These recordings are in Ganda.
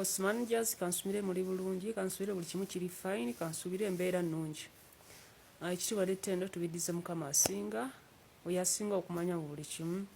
house managers kansubire muri bulungi kansubire buli kimu kiri fine kansubire embeera nnungi ekitiibwa lettendo tubidize mukama asinga oyo asinga okumanya buli kimu.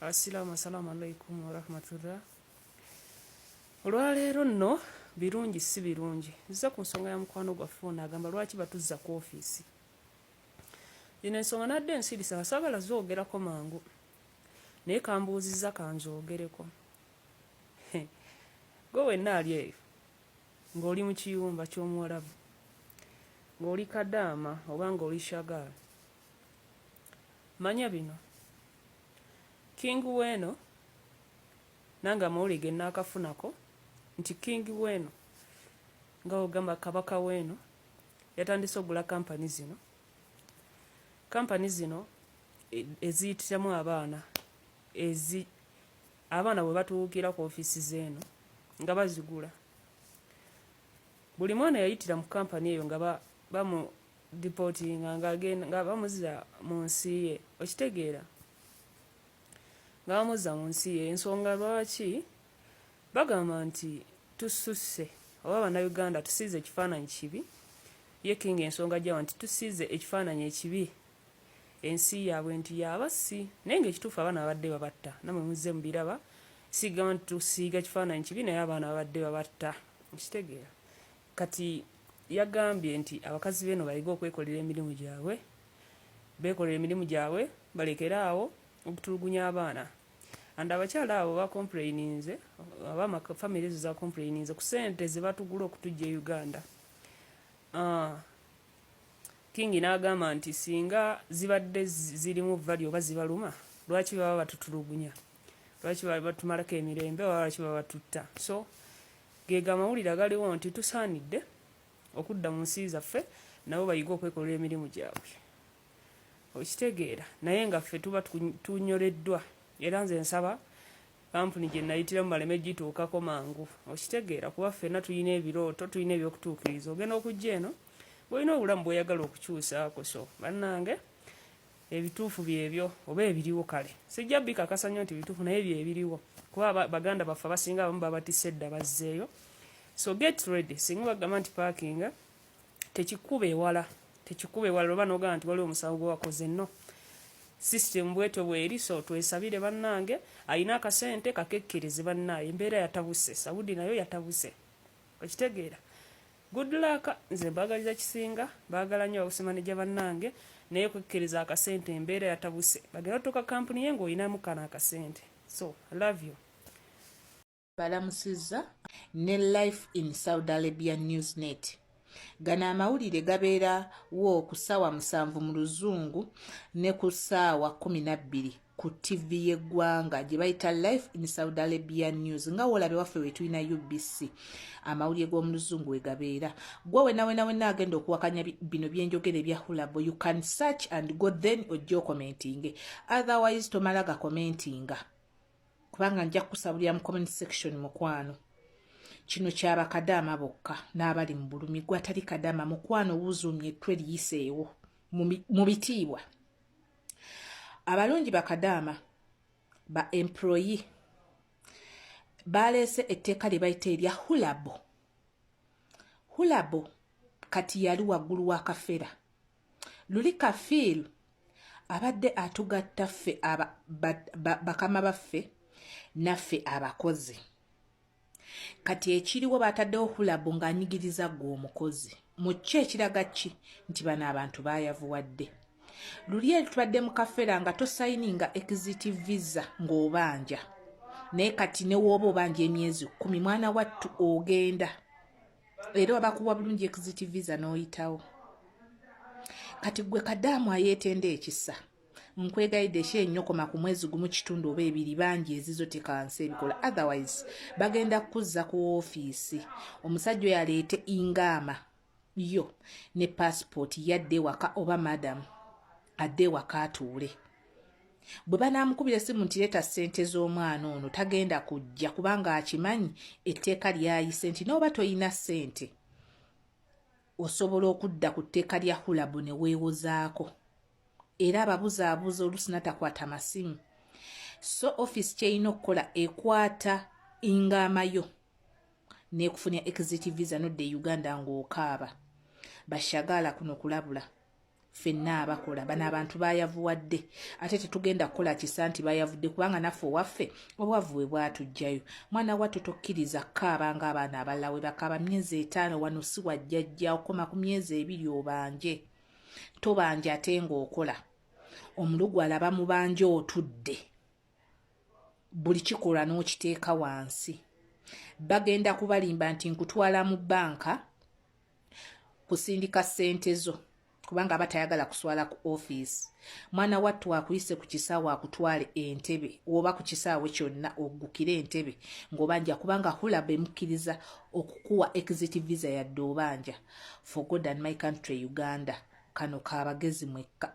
Assalamu alaikum warahmatullah. Olwaleero nno birungi si birungi nziza ku nsonga ya mukwano gwaffe ono agamba lwaki batuzza ku ofiisi. Ino ensonga nadde ensirisa basaagala zoogerako mangu naye kambuuzizza kanzoogereko. Gwe wenna ali eyo ng'oli mu kiyumba ky'omuwalabu ng'oli Kadama oba ng'oli Shagaala, manya bino King weeno nange amawulire ge nnaakafunako nti King weeno nga ogamba kabaka weeno yatandise ogula kampani zino eziyitiramu abaana abaana bwe batuukira ku ofiisi zeeno nga bazigula. Buli mwana yayitira mu kampani eyo nga bamu deportinga nga bamuzza mu nsi ye, okitegeera nga bamuzza mu nsi ye. Ensonga lwaki bagamba nti tususse oba bannayuganda tusiize ekifaananyi kibi, ye King ensonga gyawa nti tusiize ekifaananyi ekibi ensi yaabwe nti yabasi, naye ng'ekituufu abaana babadde babatta. Namwe muzze mubiraba, sigamba nti tusiiga ekifaananyi kibi naye abaana babadde babatta, okitegeera. Kati yagambye nti abakazi beeno bayiga okwekolera emirimu gyabwe, beekolera emirimu gyabwe balekeraawo okutulugunya abaana. And abakyala abo bakomplaininze oba family ezo zakomplaininze ku ssente ze batugula okutujja e Uganda. King n'agamba nti singa zibadde zirimu value oba zibaluma, lwaki baba batutulugunya, lwaki baba batumalako emirembe oba lwaki baba batutta. So geega amawulire agaliwo nti tusaanidde okudda mu nsi zaffe nabo bayiga okwekolera emirimu gyabwe, okitegeera. Naye nga ffe tuba tunyoleddwa, era nze nsaba kampuni gye nayitiramu baleme gituukako mangu, okitegeera, kuba ffenna tulina ebirooto, tulina ebyokutuukiriza. Ogenda okujja eno bw'olina obulamu bw'oyagala okukyusaako. So bannange ebituufu byebyo oba ebiriwo kale sijja bikakasa nnyo nti bituufu naye byebiriwo, kuba baganda baffe abasinga abamu babatise edda bazzeeyo. So get ready. Singa bagamba nti parking tekikuba ewala oba n'ogamba nti waliwo omusango gwe wakoze, nno system bwetyo bweri. So twesabire bannange, alina akasente kakekkereze bannaaye, embeera yatabuse, Saudi nayo yatabuse, okitegeera. Good luck. Nze mbagaliza kisinga, baagala nnyo abakusimanija bannange, naye kwekkereza akasente embeera yatabuse. Bagenda tutuuka kampuni ye ng'olinamu kana akasente. So I love you. Balamusizza ne Life in Saudi Arabia Newsnet. Gano amawulire gabeerawo ku ssaawa 7 mu luzungu ne ku ssaawa 12 ku TV y'eggwanga gye bayita Life in Saudi Arabia News. Nga wolabe waffe we tulina UBC, amawulire g'omu luzungu we gabeera. Gwe wenna agenda okuwakanya bino byenjogera ebya Hulabo, you can search and go then ojja commenting. Otherwise tomala ga commentinga, kubanga nja kusabulira mu comment section mukwano. Kino kyaba Kadama bokka n'abali mu bulumi. Gwe atali Kadama mukwano wuzuumye ettwe liyiseewo mu bitiibwa. Abalungi ba Kadama ba employee baleese etteeka lye bayita erya Hulabo kati yali waggulu wa kafera. Luli kafiiru abadde atugatta ffe bakama baffe naffe abakozi. Kati ekiriwo bataddewo Hulabo ng'anyigiriza gwe omukozi. Mu kyo ekiraga ki nti bano abantu baayavuwadde. Luli eri tubadde mu kafera nga tosayininga exit visa ng'obanja, naye kati ne wooba obanja emyezi 10 mwana wattu ogenda era abakuwa bulungi exit visa n'oyitawo. Kati gwe Kadama ayeetenda ekisa, nkwegayidde ekyennyokoma ku mwezi gumu kitundu oba 2 bangi ezizo tekanse ebikola, otherwise bagenda kuzza ku ofiisi omusajja oyo aleete ingama yo ne passport yadde waka oba madam adde waka atuule. Bwe banaamukubira essimu nti leeta ssente z'omwana ono tagenda kujja kubanga akimanyi etteeka lyayise nti n'oba toyina ssente osobola okudda ku tteeka lya Hulabo ne weewozaako. Era ababuzaabuza oluusi natakwata masimu. So office kyeyina okukola ekwata ingama yo nekufunya exit visa nodde Uganda ng'okaaba bashagala kuno kulabula fenna abakola bana abantu bayavuwadde ate tetugenda kukola kisa nti bayavudde kubanga naffe waffe obwavu bwe bwatujjayo mwana wattu tokkiriza kaaba ng'abaana abalala we bakaaba myezi 5 wano si wajjajja okoma ku myezi 2 obanje tobanja ate ng'okola omulugu alaba mu banje otudde buli kikola n'okiteeka wansi bagenda kubalimba nti nkutwala mu banka kusindika ssente zo kubanga abatayagala kuswala ku office mwana wattu akuyise ku kisaawe akutwale entebe oba ku kisaawe kyonna ogukire entebe ng'obanja kubanga hulabe mukkiriza okukuwa exit visa yadde obanja for God and my country Uganda kano kaabagezi mwekka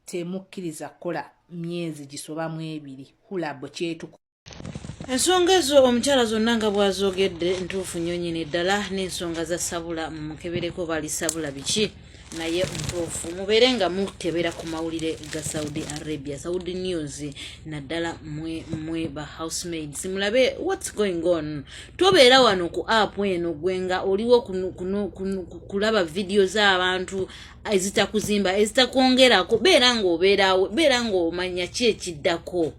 temukkiriza kukola myezi gisobamu 2 hulabo kyetu ensonga ezo omukyala zonna nga bw'azoogedde ntuufu nnyo nnyini ddala n'ensonga za sabula mukebereko bali sabula biki naye ntuufu mubeere nga mutebera ku mawulire ga Saudi Arabia Saudi News naddala mwe ba housemaids mulabe what's going on tobeera wano ku app eno gwenga oliwo kulaba video z'abantu ezitakuzimba ezitakwongerako beera ng'obeerawo beera ng'omanya ki ekiddako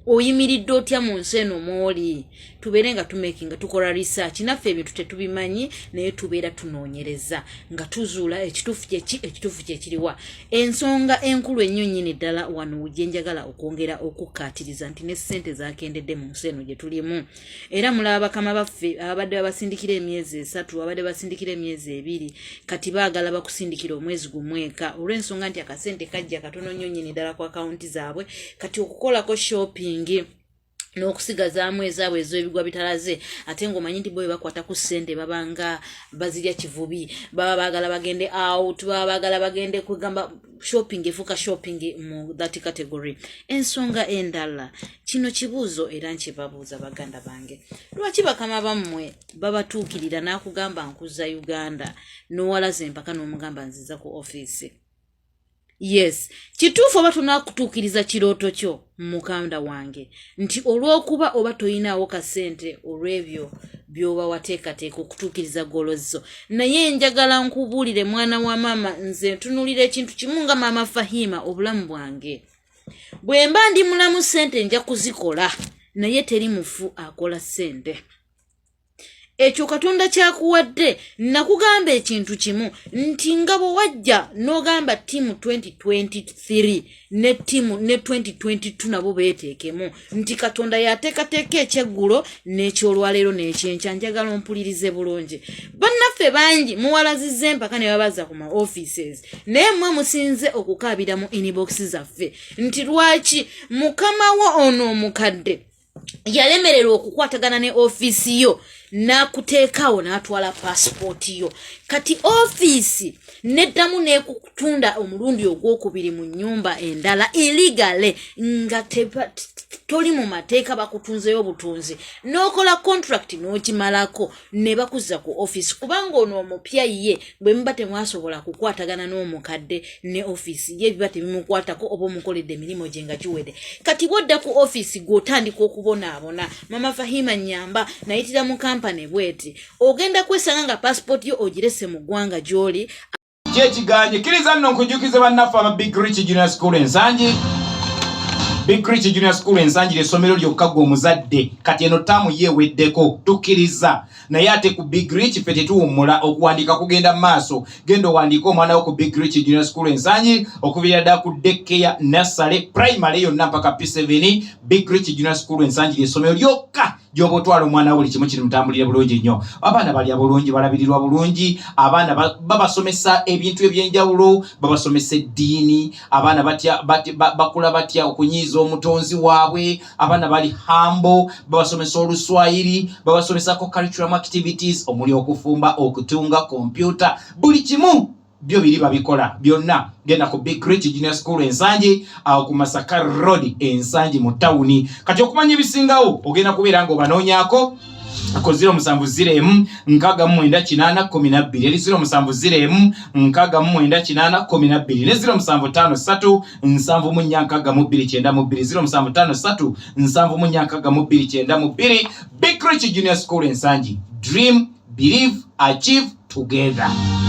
oyimiridde otya mu nsi eno mwoli tubeere nga tumakinga tukola research naffe ebintu tetubimanyi naye tubeera tunoonyereza nga tuzuula ekituufu kyekiriwa ensonga enkulu ennyo nnyini ddala wano gye njagala okwongera okukkaatiriza nti ne ssente zakendedde mu nsi eno gye tulimu era mulaba bakama baffe abadde babasindikira emyezi 3 abadde basindikira emyezi 2 kati baagala bakusindikira omwezi gumweka olw'ensonga nti akasente kajja katono nnyo nnyini ddala ku akawunti zaabwe kati okukolako shopping n'okusigazaamu ezaabwe ez'ebigwa bitalaze ate ng'omanyi nti bwe bakwata ku ssente babanga bazirya kivubi baba baagala bagende out baba baagala bagende kugamba shopping efuuka shopping mu that category ensonga endala kino kibuuzo era nkibabuuza baganda bange lwaki bakama bammwe babatuukirira n'akugamba nkuza Uganda n'owalaze empaka n'omugamba nziza ku office yes kituufu oba tunakutuukiriza kirooto kyo mukanda wange nti olw'okuba oba toyinaawo kasente olw'ebyo by'oba wateekateeka okutuukiriza golozo naye njagala nkubuulire mwana wa maama nze ntunuulira ekintu kimu nga maama Fahima obulamu bwange bwe mba ndi mulamu ssente nja kuzikola naye teri mufu akola ssente ekyo Katonda kyakuwadde nakugamba ekintu kimu nti nga bwe wajja n'ogamba ttiimu 2023 ne ttiimu ne 2022 nabo beeteekemu nti Katonda yateekateeka ekyeggulo n'ekyolwaleero n'ekyenkya njagala ompulirize bulungi bannaffe bangi muwalazizza empaka ne babaza ku ma offices naye mmwe musinze okukaabira mu inbox zaffe nti lwaki mukama wo ono omukadde yalemererwa okukwatagana ne office yo nakuteekawo n'atwala passport yo kati office neddamu nekutunda omulundi ogwokubiri mu nnyumba endala illegale nga toli mu mateeka bakutunzeyo obutunzi n'okola contract n'okimalako ne bakuzza ku office kubanga ono omupya ye bwe muba temwasobola kukwatagana n'omukadde ne office ye biba tebimukwatako oba omukoledde emirimu gye nga giwedde kati bwodda ku office gw'otandika okubonaabona mama Fahima nyamba nayitira mu kampani bweti ogenda kwesanga nga passport yo ogirese mu ggwanga gy'oli kyekiganye kiriza nno nkujukize bannaffe aba Big Rich Junior School ensangi Big Rich Junior School ensangi essomero lyokka gwe omuzadde kati eno ttaamu yeeweddeko tukkiriza naye ate ku Big Rich ffe tetuwummula okuwandiika kugenda mu maaso genda owandiika omwana wo ku Big Rich Junior School ensangi okuviira ddala ku daycare nursery primary yonna mpaka P7 Big Rich Junior School ensangi ly'essomero lyokka gy'oba otwala omwana wo buli kimu kiri mutambulire bulungi nnyo abaana balya bulungi balabirirwa bulungi abaana babasomesa ebintu eby'enjawulo babasomesa eddiini abaana bakula batya okunyiiza omutonzi waabwe abaana bali humble babasomesa oluswayiri babasomesako curriculum activities omuli okufumba okutunga computer buli kimu byo biri babikola byonna genda ku Big Rich Junior School ensangi awo ku Masaka Road ensangi mu tawuni kati okumanya ebisingawo ogenda kubeera nga obanoonyako ko 0704 698 12 eri 0704 698 12 ne 0753 74992 0753 74992 Big Rich Junior School ensangi dream believe, achieve together.